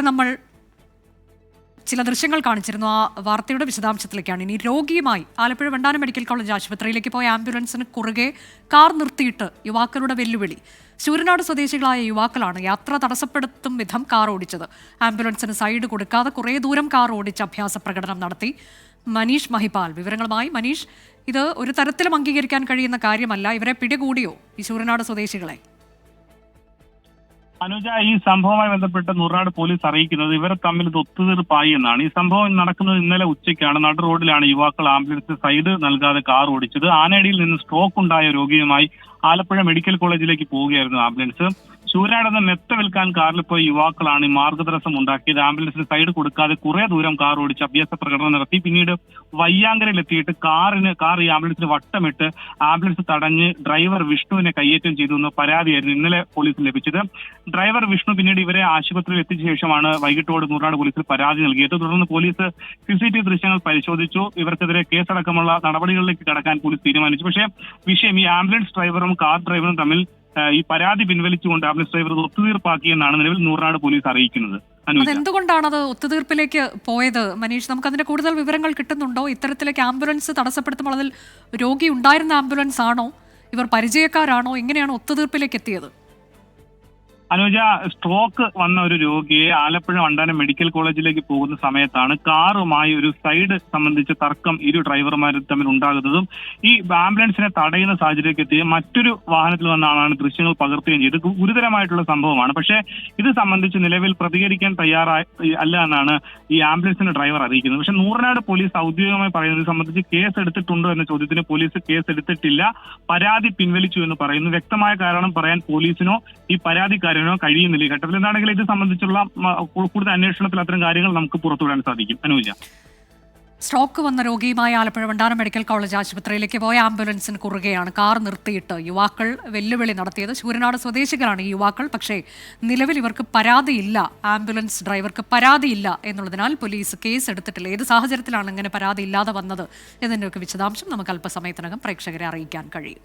നമ്മൾ ചില ദൃശ്യങ്ങൾ കാണിച്ചിരുന്നു. ആ വാർത്തയുടെ വിശദാംശത്തിലേക്കാണ്. ഇനി രോഗിയുമായി ആലപ്പുഴ വണ്ടാനം മെഡിക്കൽ കോളേജ് ആശുപത്രിയിലേക്ക് പോയ ആംബുലൻസിന് കുറുകെ കാർ നിർത്തിയിട്ട് യുവാക്കളുടെ വെല്ലുവിളി. ശൂരനാട് സ്വദേശികളായ യുവാക്കളാണ് യാത്ര തടസ്സപ്പെടുത്തും വിധം കാർ ഓടിച്ചത്. ആംബുലൻസിന് സൈഡ് കൊടുക്കാതെ കുറേ ദൂരം കാർ ഓടിച്ച് അഭ്യാസ പ്രകടനം നടത്തി. മനീഷ് മഹിപാൽ വിവരങ്ങളുമായി. മനീഷ്, ഇത് ഒരു തരത്തിലും അംഗീകരിക്കാൻ കഴിയുന്ന കാര്യമല്ല. ഇവരെ പിടികൂടിയോ ഈ ശൂരനാട് സ്വദേശികളെ? അനുജ, ഈ സംഭവവുമായി ബന്ധപ്പെട്ട് നൂറാട് പോലീസ് അറിയിക്കുന്നത് ഇവർ തമ്മിൽ ഇത് ഒത്തുതീർപ്പായി എന്നാണ്. ഈ സംഭവം നടക്കുന്നത് ഇന്നലെ ഉച്ചയ്ക്കാണ്. നട റോഡിലാണ് യുവാക്കൾ ആംബുലൻസ് സൈഡ് നൽകാതെ കാർ ഓടിച്ചത്. ആനേടിയിൽ നിന്ന് സ്ട്രോക്ക് ഉണ്ടായ രോഗിയുമായി ആലപ്പുഴ മെഡിക്കൽ കോളേജിലേക്ക് പോവുകയായിരുന്നു ആംബുലൻസ്. ശൂരനാട് നിന്ന് മെത്ത വിൽക്കാൻ കാറിൽ പോയ യുവാക്കളാണ് ഈ മാർഗതടസ്സം ഉണ്ടാക്കിയത്. ആംബുലൻസിന് സൈഡ് കൊടുക്കാതെ കുറെ ദൂരം കാർ ഓടിച്ച് അഭ്യാസ പ്രകടനം നടത്തി. പിന്നീട് വയ്യാങ്കരയിലെത്തിയിട്ട് കാർ ഈ ആംബുലൻസിന് വട്ടമിട്ട് ആംബുലൻസ് തടഞ്ഞ് ഡ്രൈവർ വിഷ്ണുവിനെ കയ്യേറ്റം ചെയ്തു എന്ന പരാതിയായിരുന്നു ഇന്നലെ പോലീസിന് ലഭിച്ചത്. ഡ്രൈവർ വിഷ്ണു പിന്നീട് ഇവരെ ആശുപത്രിയിൽ എത്തിച്ച ശേഷമാണ് വൈകിട്ടോട് നൂറാട് പോലീസിൽ പരാതി നൽകിയത്. തുടർന്ന് പോലീസ് CCTV ദൃശ്യങ്ങൾ പരിശോധിച്ചു. ഇവർക്കെതിരെ കേസടക്കമുള്ള നടപടികളിലേക്ക് കടക്കാൻ പോലീസ് തീരുമാനിച്ചു. പക്ഷേ വിഷയം ഈ ആംബുലൻസ് ഡ്രൈവറും കാർ ഡ്രൈവറും തമ്മിൽ ഈ പരാതി പിൻവലിച്ചുകൊണ്ട് ആംബുലൻസ് ഡ്രൈവർ ഒത്തുതീർപ്പാക്കിയെന്നാണ് നിലവിൽ നൂറാട് പോലീസ് അറിയിക്കുന്നത്. എന്തുകൊണ്ടാണ് അത് ഒത്തുതീർപ്പിലേക്ക് പോയത് മനീഷ്? നമുക്ക് അതിന്റെ കൂടുതൽ വിവരങ്ങൾ കിട്ടുന്നുണ്ടോ? ഇത്തരത്തിലേക്ക് ആംബുലൻസ് തടസ്സപ്പെടുത്തുമ്പോൾ അതിൽ രോഗി ഉണ്ടായിരുന്ന ആംബുലൻസ് ആണോ? ഇവർ പരിചയക്കാരാണോ? എങ്ങനെയാണ് ഒത്തുതീർപ്പിലേക്ക് എത്തിയത്? അനുജ, സ്ട്രോക്ക് വന്ന ഒരു രോഗിയെ ആലപ്പുഴ വണ്ടാനം മെഡിക്കൽ കോളേജിലേക്ക് പോകുന്ന സമയത്താണ് കാറുമായി ഒരു സൈഡ് സംബന്ധിച്ച തർക്കം ഇരു ഡ്രൈവർമാരും തമ്മിൽ ഉണ്ടാകുന്നതും ഈ ആംബുലൻസിനെ തടയുന്ന സാഹചര്യത്തിലേക്ക് എത്തിയ മറ്റൊരു വാഹനത്തിൽ വന്ന ആളാണ് ദൃശ്യങ്ങൾ പകർത്തുകയും ചെയ്തത്. ഗുരുതരമായിട്ടുള്ള സംഭവമാണ്. പക്ഷേ ഇത് സംബന്ധിച്ച് നിലവിൽ പ്രതികരിക്കാൻ അല്ല എന്നാണ് ഈ ആംബുലൻസിന്റെ ഡ്രൈവർ അറിയിക്കുന്നത്. പക്ഷേ നൂറനാട് പോലീസ് ഔദ്യോഗികമായി പറയുന്നത് സംബന്ധിച്ച് കേസ് എടുത്തിട്ടുണ്ടോ എന്ന ചോദ്യത്തിന് പോലീസ് കേസ് എടുത്തിട്ടില്ല, പരാതി പിൻവലിച്ചു എന്ന് പറയുന്നു. വ്യക്തമായ കാരണം പറയാൻ പോലീസിനോ ഈ പരാതിക്കാരനോ കഴിയുന്നില്ല ഈ ഘട്ടത്തിൽ. എന്താണെങ്കിൽ ഇത് സംബന്ധിച്ചുള്ള കൂടുതൽ അന്വേഷണത്തിൽ അത്തരം കാര്യങ്ങൾ നമുക്ക് പുറത്തുവിടാൻ സാധിക്കും. അനുജ, സ്ട്രോക്ക് വന്ന രോഗിയുമായി ആലപ്പുഴ വണ്ടാനം മെഡിക്കൽ കോളേജ് ആശുപത്രിയിലേക്ക് പോയ ആംബുലൻസിന് കുറുകെയാണ് കാർ നിർത്തിയിട്ട് യുവാക്കൾ വെല്ലുവിളി നടത്തിയത്. ശൂരനാട് സ്വദേശികളാണ് ഈ യുവാക്കൾ. പക്ഷേ നിലവിൽ ഇവർക്ക് പരാതിയില്ല, ആംബുലൻസ് ഡ്രൈവർക്ക് പരാതിയില്ല എന്നുള്ളതിനാൽ പോലീസ് കേസ് എടുത്തിട്ടില്ല. ഏത് സാഹചര്യത്തിലാണ് ഇങ്ങനെ പരാതി ഇല്ലാതെ വന്നത് എന്നതിൻ്റെയൊക്കെ വിശദാംശം നമുക്ക് അല്പസമയത്തിനകം പ്രേക്ഷകരെ അറിയിക്കാൻ കഴിയും.